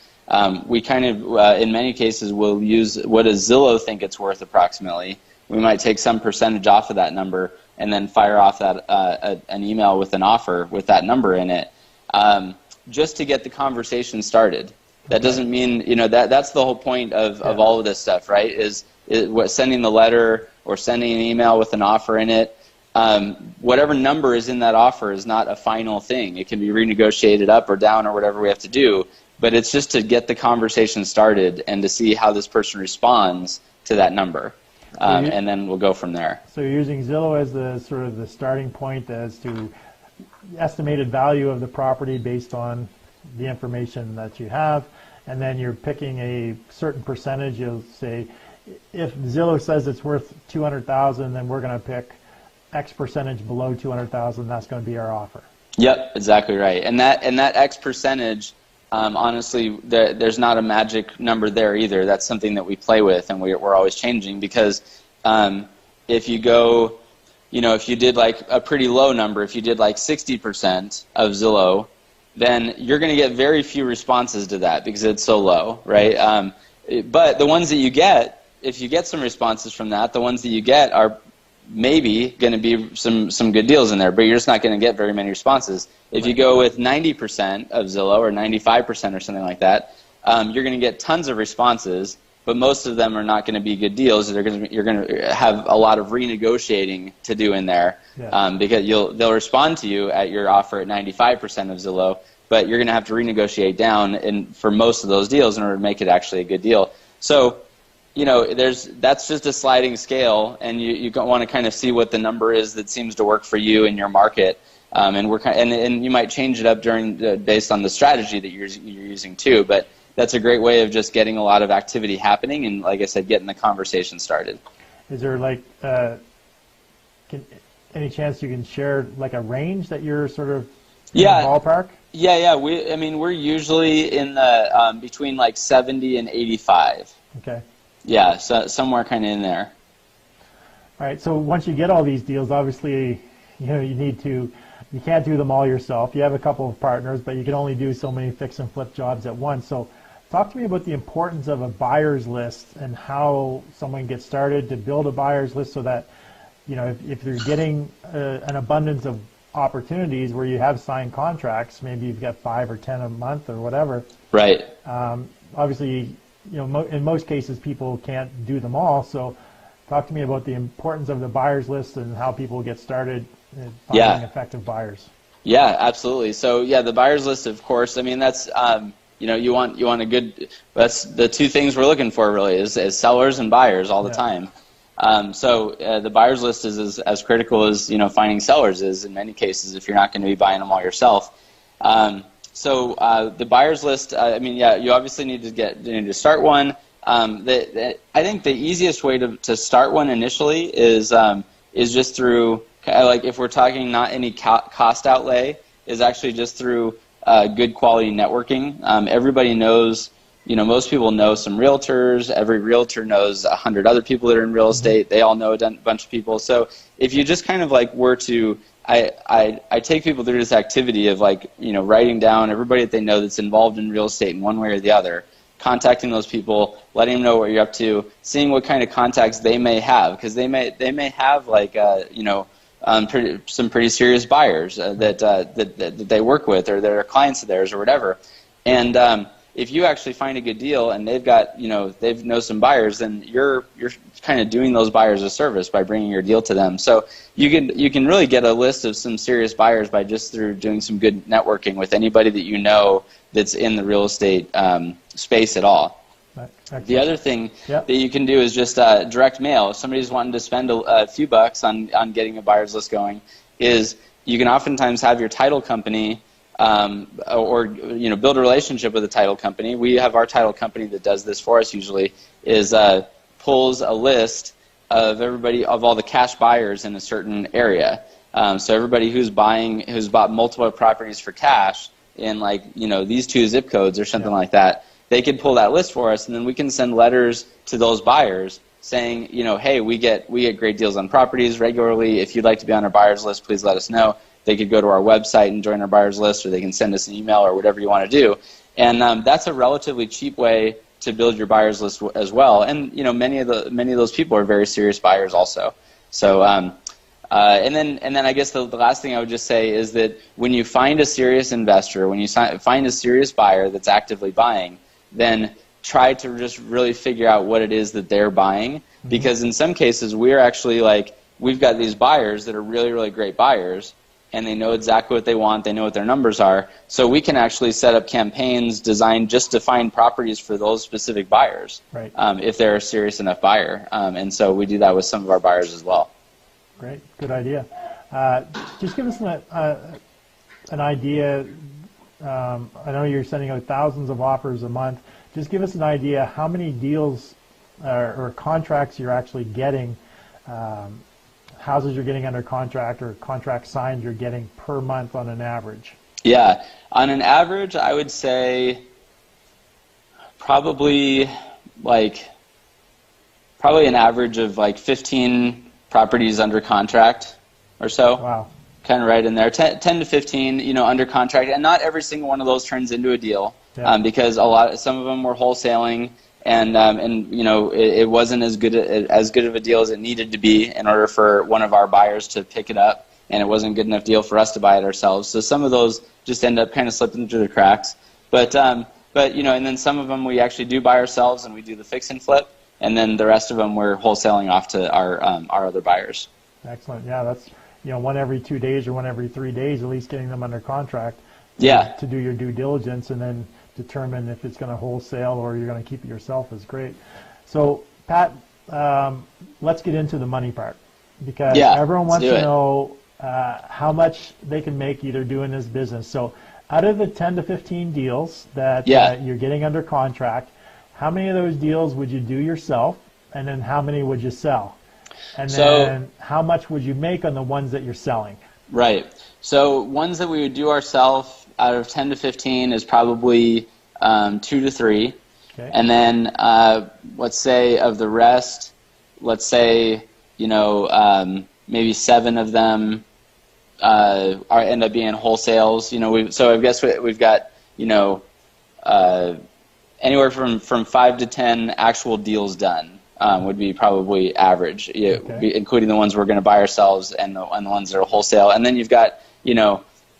[SPEAKER 2] we kind of, in many cases, will use what does Zillow think it's worth approximately. We might take some percentage off of that number and then fire off that an email with an offer with that number in it, just to get the conversation started. That doesn't mean, you know, that's the whole point of all of this stuff, right? Is sending the letter or sending an email with an offer in it. Whatever number is in that offer is not a final thing. It can be renegotiated up or down or whatever we have to do, but it's just to get the conversation started and to see how this person responds to that number, and then we'll go from there.
[SPEAKER 1] So you're using Zillow as the sort of the starting point as to estimated value of the property based on the information that you have, and then you're picking a certain percentage. You'll say, if Zillow says it's worth 200,000, then we're going to pick X percentage below 200,000. That's going to be our offer.
[SPEAKER 2] Yep, exactly right. And that X percentage, honestly, there's not a magic number there either. That's something that we play with, and we're always changing, because if you go, if you did like a pretty low number, if you did like 60% of Zillow, then you're going to get very few responses to that because it's so low, right? But the ones that you get, if you get some responses from that, the ones that you get are maybe going to be some good deals in there, but you're just not going to get very many responses. If you go with 90% of Zillow or 95% or something like that, you're going to get tons of responses, but most of them are not going to be good deals. You're going to have a lot of renegotiating to do in there, because they'll respond to you at your offer at 95% of Zillow, but you're going to have to renegotiate down for most of those deals in order to make it actually a good deal. So, that's just a sliding scale, and you want to kind of see what the number is that seems to work for you in your market, and you might change it up based on the strategy that you're using too. But that's a great way of just getting a lot of activity happening, and like I said, getting the conversation started.
[SPEAKER 1] Is there any chance you can share like a range that you're sort of in the ballpark?
[SPEAKER 2] Yeah. We're usually in the between like 70 and 85. Okay. Yeah, so somewhere kind of in there.
[SPEAKER 1] All right. So once you get all these deals, obviously, you can't do them all yourself. You have a couple of partners, but you can only do so many fix and flip jobs at once. So talk to me about the importance of a buyer's list and how someone gets started to build a buyer's list, so that, if you're getting an abundance of opportunities where you have signed contracts, maybe you've got 5 or 10 a month or whatever.
[SPEAKER 2] Right.
[SPEAKER 1] Obviously, in most cases, people can't do them all. So talk to me about the importance of the buyer's list and how people get started finding effective buyers.
[SPEAKER 2] Yeah, absolutely. So the buyer's list, of course, that's, you want a good, that's the two things we're looking for really is sellers and buyers all the time. So the buyer's list is as critical as, finding sellers is in many cases if you're not going to be buying them all yourself. So the buyer's list, you obviously need to start one. I think the easiest way to start one initially is just through, like if we're talking not any cost outlay, is actually just through good quality networking. Everybody knows, most people know some realtors. Every realtor knows 100 other people that are in real estate. They all know a bunch of people. So if you just kind of like were to, I take people through this activity of writing down everybody that they know that's involved in real estate in one way or the other, contacting those people, letting them know what you're up to, seeing what kind of contacts they may have, because they may have some pretty serious buyers that they work with, or that are clients of theirs or whatever. And if you actually find a good deal and they've got, they know some buyers, then you're kind of doing those buyers a service by bringing your deal to them. So you can really get a list of some serious buyers by just through doing some good networking with anybody that that's in the real estate space at all. Right. The other thing that you can do is just direct mail. If somebody's wanting to spend a few bucks on getting a buyer's list going, is you can oftentimes have your title company or build a relationship with a title company. We have our title company that does this for us usually, is pulls a list of all the cash buyers in a certain area. So everybody who's bought multiple properties for cash in these 2 zip codes or something like that, they could pull that list for us, and then we can send letters to those buyers saying, hey, we get great deals on properties regularly. If you'd like to be on our buyer's list, please let us know. They could go to our website and join our buyer's list, or they can send us an email or whatever you want to do. And that's a relatively cheap way to build your buyer's list as well. And many of those people are very serious buyers also. So and then I guess the last thing I would just say is that when you find a serious investor, when you find a serious buyer that's actively buying, then try to just really figure out what it is that they're buying. Because in some cases we're actually we've got these buyers that are really, really great buyers, and they know exactly what they want, they know what their numbers are, so we can actually set up campaigns designed just to find properties for those specific buyers, right. If they're a serious enough buyer. And so we do that with some of our buyers as well.
[SPEAKER 1] Great, good idea. Just give us an idea I know you're sending out thousands of offers a month. Just give us an idea how many deals or contracts you're actually getting, houses you're getting under contract or contracts signed you're getting per month on an average.
[SPEAKER 2] Yeah, on an average, I would say probably an average of like 15 properties under contract or so.
[SPEAKER 1] Wow.
[SPEAKER 2] Kind of right in there, 10 to 15, under contract, and not every single one of those turns into a deal,
[SPEAKER 1] yeah.
[SPEAKER 2] Because some of them were wholesaling, and it wasn't as good of a deal as it needed to be in order for one of our buyers to pick it up, and it wasn't a good enough deal for us to buy it ourselves. So some of those just end up kind of slipping through the cracks, but and then some of them we actually do buy ourselves, and we do the fix and flip, and then the rest of them we're wholesaling off to our other buyers.
[SPEAKER 1] Excellent. Yeah, that's one every 2 days or one every 3 days, at least getting them under contract.
[SPEAKER 2] Yeah.
[SPEAKER 1] To do your due diligence and then determine if it's going to wholesale or you're going to keep it yourself is great. So, Pat, let's get into the money part, because everyone wants to know how much they can make either doing this business. So, out of the 10 to 15 deals that you're getting under contract, how many of those deals would you do yourself, and then how many would you sell? And then how much would you make on the ones that you're selling? Right.
[SPEAKER 2] So ones that we would do ourselves out of 10 to 15 is probably 2 to 3.
[SPEAKER 1] Okay.
[SPEAKER 2] And then let's say of the rest, let's say, maybe 7 of them end up being wholesales. So I guess we've got, anywhere from 5 to 10 actual deals done. Would be probably average, including the ones we're going to buy ourselves and the ones that are wholesale. And then you've got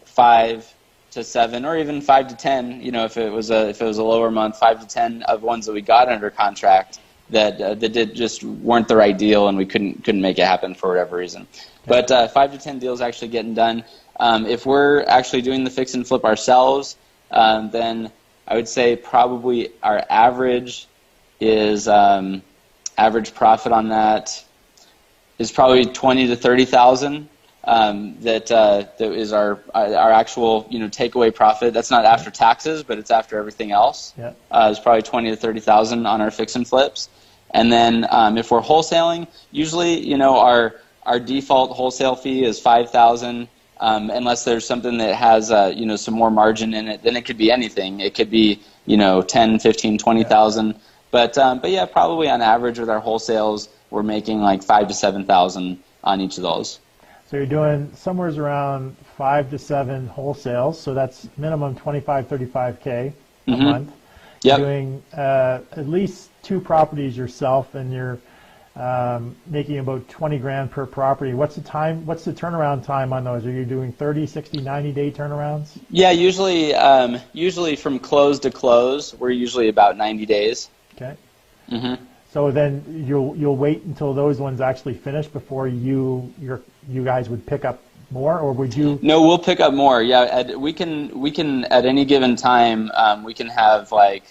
[SPEAKER 2] 5 to 7 or even 5 to 10. If it was a lower month, 5 to 10 of ones that we got under contract that just weren't the right deal, and we couldn't make it happen for whatever reason. But 5 to 10 deals actually getting done. If we're actually doing the fix and flip ourselves, then I would say probably our average is. Average profit on that is probably 20 to 30,000. That is our actual takeaway profit. That's not after taxes, but it's after everything else.
[SPEAKER 1] Yeah.
[SPEAKER 2] It's probably 20 to 30,000 on our fix and flips. And then if we're wholesaling, usually our default wholesale fee is 5,000. Unless there's something that has some more margin in it, then it could be anything. It could be 10, 15, 20,000. But yeah, probably on average with our wholesales, we're making like 5 to 7,000 on each of those.
[SPEAKER 1] So you're doing somewhere around 5 to 7 wholesales, so that's minimum 25, 35K a month.
[SPEAKER 2] Yep.
[SPEAKER 1] You're doing at least 2 properties yourself, and you're making about 20 grand per property. What's the turnaround time on those? Are you doing 30, 60, 90-day turnarounds?
[SPEAKER 2] Yeah, usually from close to close, we're usually about 90 days.
[SPEAKER 1] Okay.
[SPEAKER 2] Mm-hmm.
[SPEAKER 1] So then you'll wait until those ones actually finish before you guys would pick up more, or would you?
[SPEAKER 2] No, we'll pick up more. Yeah, we can at any given time we can have like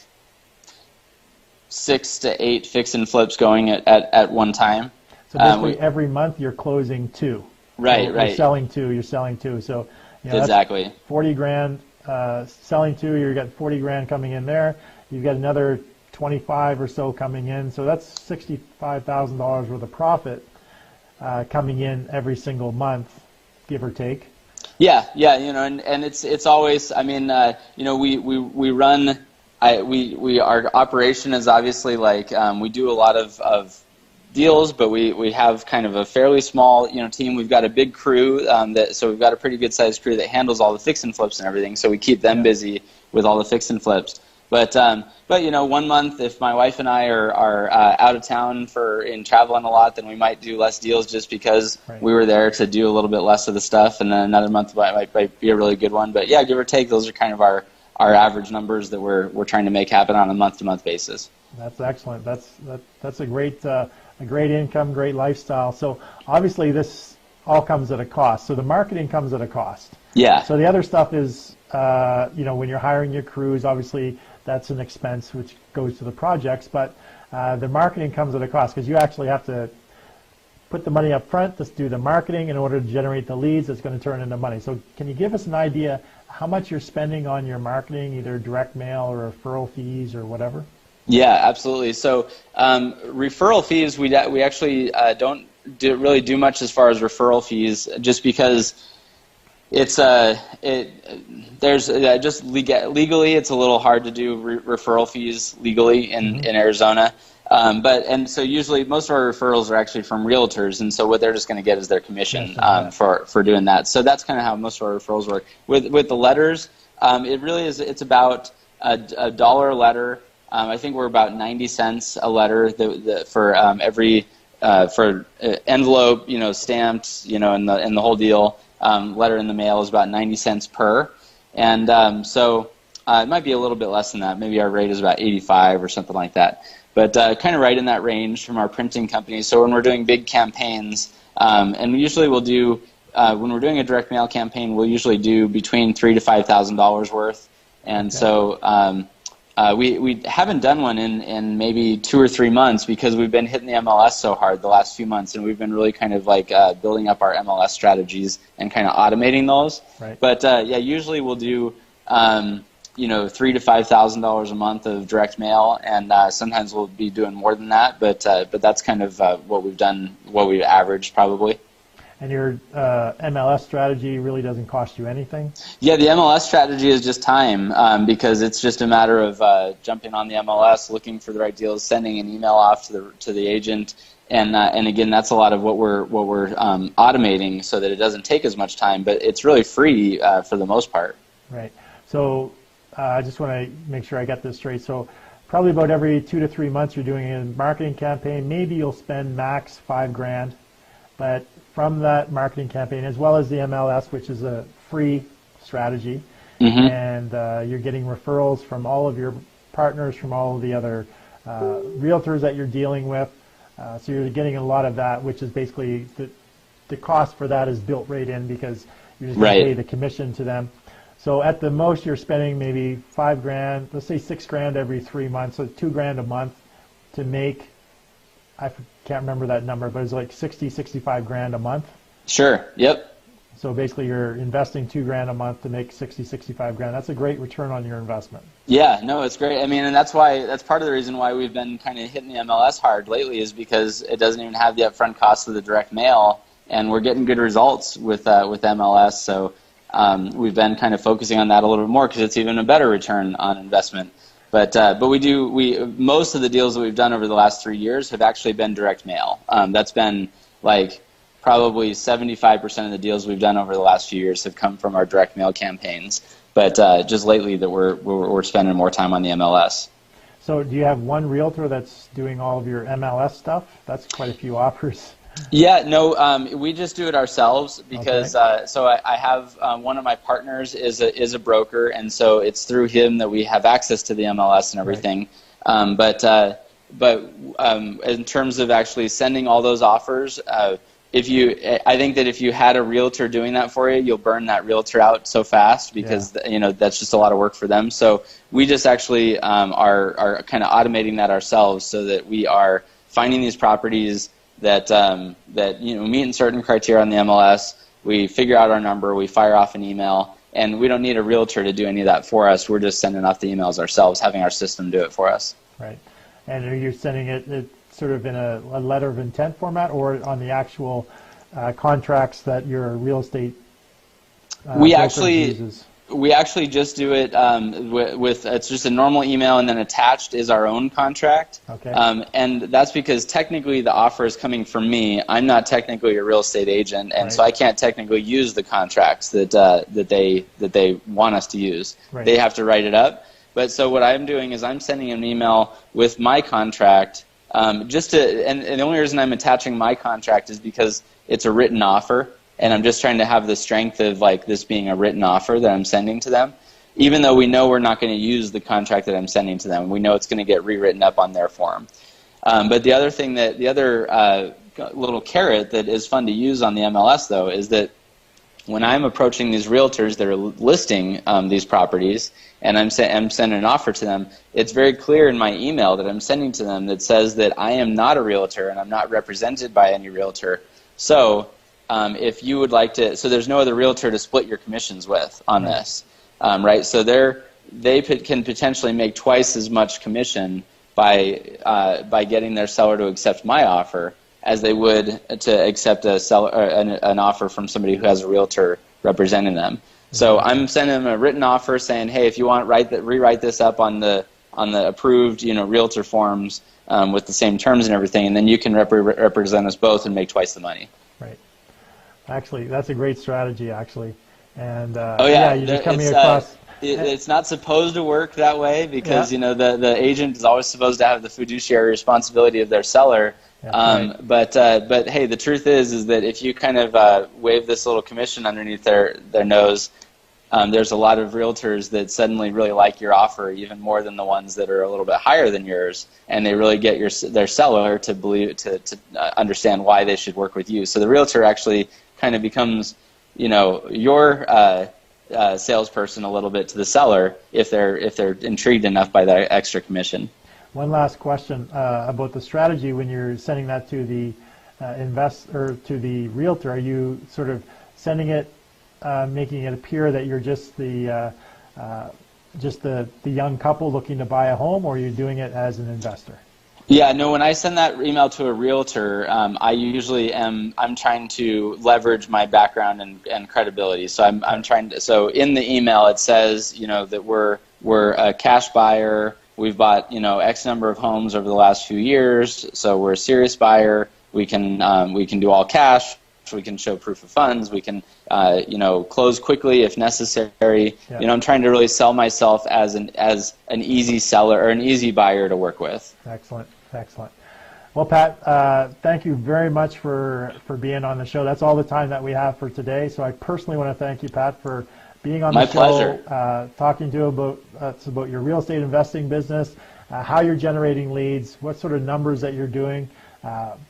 [SPEAKER 2] 6 to 8 fix and flips going at one time.
[SPEAKER 1] So basically every month you're closing 2.
[SPEAKER 2] Right,
[SPEAKER 1] so
[SPEAKER 2] right.
[SPEAKER 1] You're selling 2. You're selling 2. So
[SPEAKER 2] exactly.
[SPEAKER 1] That's 40 grand selling 2. You've got 40 grand coming in there. You've got another 25 or so coming in, so that's $65,000 worth of profit coming in every single month, give or take.
[SPEAKER 2] Yeah, and it's always. I mean, we run. Our operation is obviously like we do a lot of deals, but we have kind of a fairly small team. We've got a big crew so we've got a pretty good sized crew that handles all the fix and flips and everything. So we keep them busy with all the fix and flips. But 1 month, if my wife and I are out of town and traveling a lot, then we might do less deals just because we were there to do a little bit less of the stuff. And then another month might be a really good one. But yeah, give or take, those are kind of our average numbers that we're trying to make happen on a month-to-month basis.
[SPEAKER 1] That's excellent. That's a great income, great lifestyle. So obviously this all comes at a cost. So the marketing comes at a cost.
[SPEAKER 2] Yeah.
[SPEAKER 1] So the other stuff is when you're hiring your crews, obviously that's an expense which goes to the projects, but the marketing comes at a cost because you actually have to put the money up front to do the marketing in order to generate the leads that's going to turn into money. So can you give us an idea how much you're spending on your marketing, either direct mail or referral fees or whatever?
[SPEAKER 2] Yeah, absolutely. So referral fees, we actually don't really do much as far as referral fees, just because it's there's just legally it's a little hard to do referral fees legally in Arizona. So usually most of our referrals are actually from realtors, and so what they're just going to get is their commission for doing that. So that's kind of how most of our referrals work. With the letters, it really is. It's about a dollar a letter. I think we're about 90 cents a letter for every for envelope, stamped, and the whole deal. Letter in the mail is about 90 cents per, and so it might be a little bit less than that. Maybe our rate is about 85 or something like that. But kind of right in that range from our printing company. So when we're doing big campaigns, and usually we'll do, when we're doing a direct mail campaign, we'll usually do between $3,000 to $5,000 worth. And so we haven't done one in maybe 2 or 3 months because we've been hitting the MLS so hard the last few months, and we've been really kind of like building up our MLS strategies and kind of automating those.
[SPEAKER 1] Right.
[SPEAKER 2] But usually we'll do $3,000 to $5,000 a month of direct mail, and sometimes we'll be doing more than that. But that's kind of what we've done, what we've averaged probably.
[SPEAKER 1] And your MLS strategy really doesn't cost you anything?
[SPEAKER 2] Yeah, the MLS strategy is just time, because it's just a matter of jumping on the MLS, looking for the right deals, sending an email off to the agent, and again, that's a lot of what we're automating so that it doesn't take as much time, but it's really free for the most part.
[SPEAKER 1] Right. So I just want to make sure I get this straight. So probably about every 2 to 3 months you're doing a marketing campaign. Maybe you'll spend max $5,000, but from that marketing campaign, as well as the MLS, which is a free strategy, and you're getting referrals from all of your partners, from all of the other realtors that you're dealing with. So you're getting a lot of that, which is basically the cost for that is built right in because you're just going to pay the commission to them. So at the most, you're spending maybe $5,000, let's say $6,000 every 3 months, so $2,000 a month to make. I can't remember that number, but it's like $65,000 a month.
[SPEAKER 2] Sure. Yep.
[SPEAKER 1] So basically, you're investing $2,000 a month to make $65,000. That's a great return on your investment.
[SPEAKER 2] Yeah. No, it's great. I mean, and that's part of the reason why we've been kind of hitting the MLS hard lately is because it doesn't even have the upfront cost of the direct mail, and we're getting good results with MLS. So. We've been kind of focusing on that a little bit more because it's even a better return on investment. But most of the deals that we've done over the last 3 years have actually been direct mail. That's been like probably 75% of the deals we've done over the last few years have come from our direct mail campaigns. But just lately that we're spending more time on the MLS. So
[SPEAKER 1] do you have one realtor that's doing all of your MLS stuff? That's quite a few offers.
[SPEAKER 2] Yeah, no, we just do it ourselves because so I have one of my partners is a broker, and so it's through him that we have access to the MLS and everything. Right. But in terms of actually sending all those offers, I think that if you had a realtor doing that for you, you'll burn that realtor out so fast because that's just a lot of work for them. So we just actually are kind of automating that ourselves so that we are finding these properties that meet certain criteria on the MLS. We figure out our number, we fire off an email, and we don't need a realtor to do any of that for us. We're just sending off the emails ourselves, having our system do it for us. Right.
[SPEAKER 1] And are you sending it sort of in a letter of intent format or on the actual contracts that your real estate uses?
[SPEAKER 2] We actually just do it with it's just a normal email, and then attached is our own contract.
[SPEAKER 1] Okay.
[SPEAKER 2] And that's because technically the offer is coming from me. I'm not technically a real estate agent, and so I can't technically use the contracts that they want us to use. Right. They have to write it up. But so what I'm doing is I'm sending an email with my contract. And the only reason I'm attaching my contract is because it's a written offer. And I'm just trying to have the strength of like this being a written offer that I'm sending to them, even though we know we're not going to use the contract that I'm sending to them. We know it's going to get rewritten up on their form. But the other little carrot that is fun to use on the MLS though is that when I'm approaching these realtors that are listing these properties and I'm sending an offer to them, it's very clear in my email that I'm sending to them that says that I am not a realtor and I'm not represented by any realtor. So if you would like to, so there's no other realtor to split your commissions with on this. right? So can potentially make twice as much commission by getting their seller to accept my offer as they would to accept an offer from somebody who has a realtor representing them. So I'm sending them a written offer saying, hey, if you want, rewrite this up on the approved, realtor forms with the same terms and everything, and then you can represent us both and make twice the money.
[SPEAKER 1] Right. Actually, that's a great strategy, actually. And
[SPEAKER 2] you're
[SPEAKER 1] just coming across.
[SPEAKER 2] It's not supposed to work that way because the agent is always supposed to have the fiduciary responsibility of their seller. Right. But hey, the truth is that if you kind of wave this little commission underneath their nose, there's a lot of realtors that suddenly really like your offer even more than the ones that are a little bit higher than yours, and they really get their seller to understand why they should work with you. So the realtor actually kind of becomes your salesperson a little bit to the seller if they're intrigued enough by that extra commission.
[SPEAKER 1] One last question about the strategy when you're sending that to the to the realtor. Are you sort of sending it, making it appear that you're just the young couple looking to buy a home, or are you doing it as an investor?
[SPEAKER 2] Yeah, no, when I send that email to a realtor, I usually I'm trying to leverage my background and credibility. So I'm trying to, so in the email it says, that we're a cash buyer. We've bought, X number of homes over the last few years. So we're a serious buyer. We can do all cash. We can show proof of funds. We can, close quickly if necessary. Yeah. I'm trying to really sell myself as an easy seller or an easy buyer to work with.
[SPEAKER 1] Excellent. Excellent. Well, Pat, thank you very much for being on the show. That's all the time that we have for today. So I personally want to thank you, Pat, for being on the show. My pleasure. Talking to about your real estate investing business, how you're generating leads, what sort of numbers that you're doing,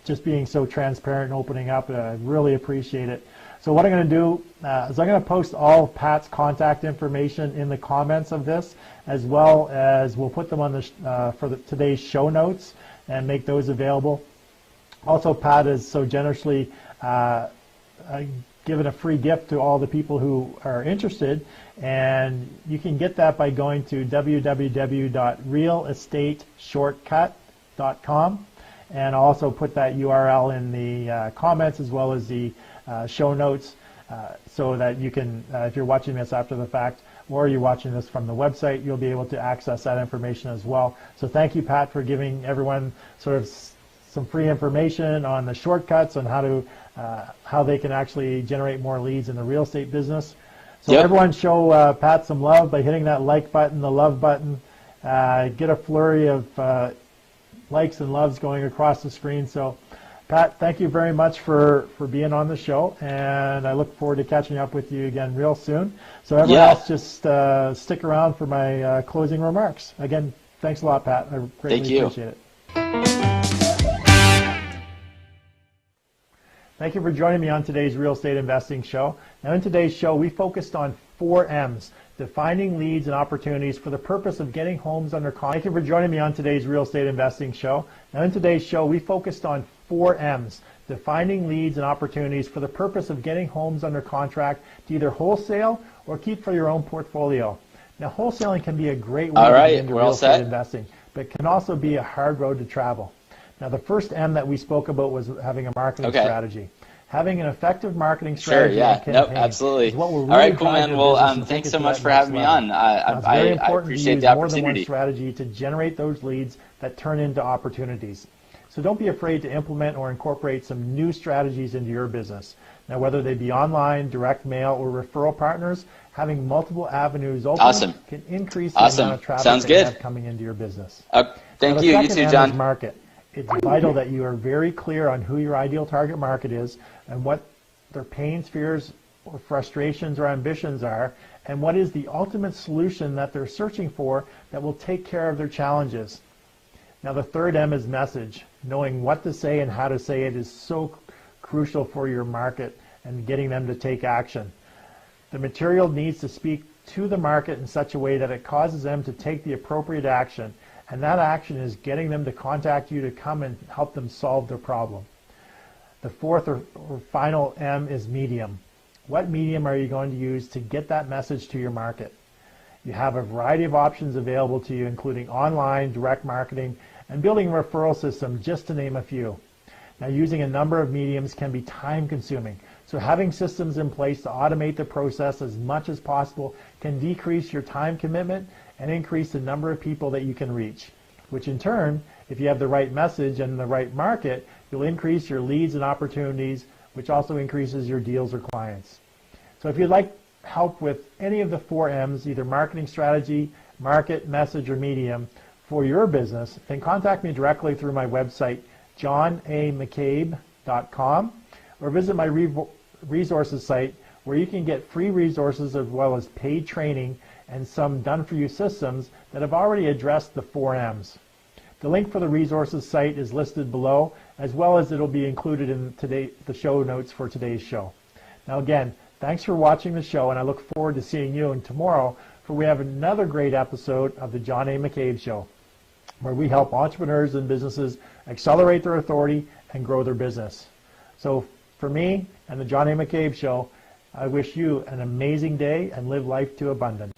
[SPEAKER 1] just being so transparent and opening up. I really appreciate it. So what I'm going to do is I'm going to post all of Pat's contact information in the comments of this, as well as we'll put them on the today's show notes and make those available. Also, Pat has so generously given a free gift to all the people who are interested, and you can get that by going to www.realestateshortcut.com, and I'll also put that URL in the comments as well as the show notes, so that you can, if you're watching this after the fact or you're watching this from the website, you'll be able to access that information as well. So thank you, Pat, for giving everyone sort of some free information on the shortcuts on how they can actually generate more leads in the real estate business. So everyone show Pat some love by hitting that like button, the love button. Get a flurry of likes and loves going across the screen. So Pat, thank you very much for being on the show, and I look forward to catching up with you again real soon. So everyone else, just stick around for my closing remarks. Again, thanks a lot, Pat. I greatly appreciate it. Thank you for joining me on today's Real Estate Investing Show. Now, in today's show, we focused on 4 M's, defining leads and opportunities for the purpose of getting homes under contract. Thank you for joining me on today's Real Estate Investing Show. Now, in today's show, we focused on 4 M's, defining leads and opportunities for the purpose of getting homes under contract to either wholesale or keep for your own portfolio. Now, wholesaling can be a great way to get into real estate investing, but can also be a hard road to travel. Now, the first M that we spoke about was having a marketing strategy. Having an effective marketing strategy and campaign
[SPEAKER 2] absolutely.
[SPEAKER 1] is what we're really
[SPEAKER 2] all right, cool, man. Well, thanks so much for having me on. I appreciate the opportunity. More than one
[SPEAKER 1] strategy to generate those leads that turn into opportunities. So don't be afraid to implement or incorporate some new strategies into your business. Now, whether they be online, direct mail, or referral partners, having multiple avenues open can increase the amount of traffic that you have coming into your business.
[SPEAKER 2] Thank you. You too, John.
[SPEAKER 1] Market. It's vital that you are very clear on who your ideal target market is and what their pains, fears, or frustrations or ambitions are, and what is the ultimate solution that they're searching for that will take care of their challenges. Now, the third M is message. Knowing what to say and how to say it is so crucial for your market and getting them to take action. The material needs to speak to the market in such a way that it causes them to take the appropriate action, and that action is getting them to contact you to come and help them solve their problem. The fourth or final M is medium. What medium are you going to use to get that message to your market? You have a variety of options available to you, including online, direct marketing, and building a referral system, just to name a few. Now, using a number of mediums can be time consuming, so having systems in place to automate the process as much as possible can decrease your time commitment and increase the number of people that you can reach, which in turn, if you have the right message and the right market, you'll increase your leads and opportunities, which also increases your deals or clients. So if you'd like help with any of the 4 M's, either marketing strategy, market, message, or medium for your business, then contact me directly through my website, johnamccabe.com, or visit my resources site where you can get free resources as well as paid training and some done-for-you systems that have already addressed the 4 M's. The link for the resources site is listed below, as well as it'll be included in the show notes for today's show. Now again, thanks for watching the show, and I look forward to seeing you tomorrow, for we have another great episode of the John A. McCabe Show, where we help entrepreneurs and businesses accelerate their authority and grow their business. So for me and the John A. McCabe Show, I wish you an amazing day and live life to abundance.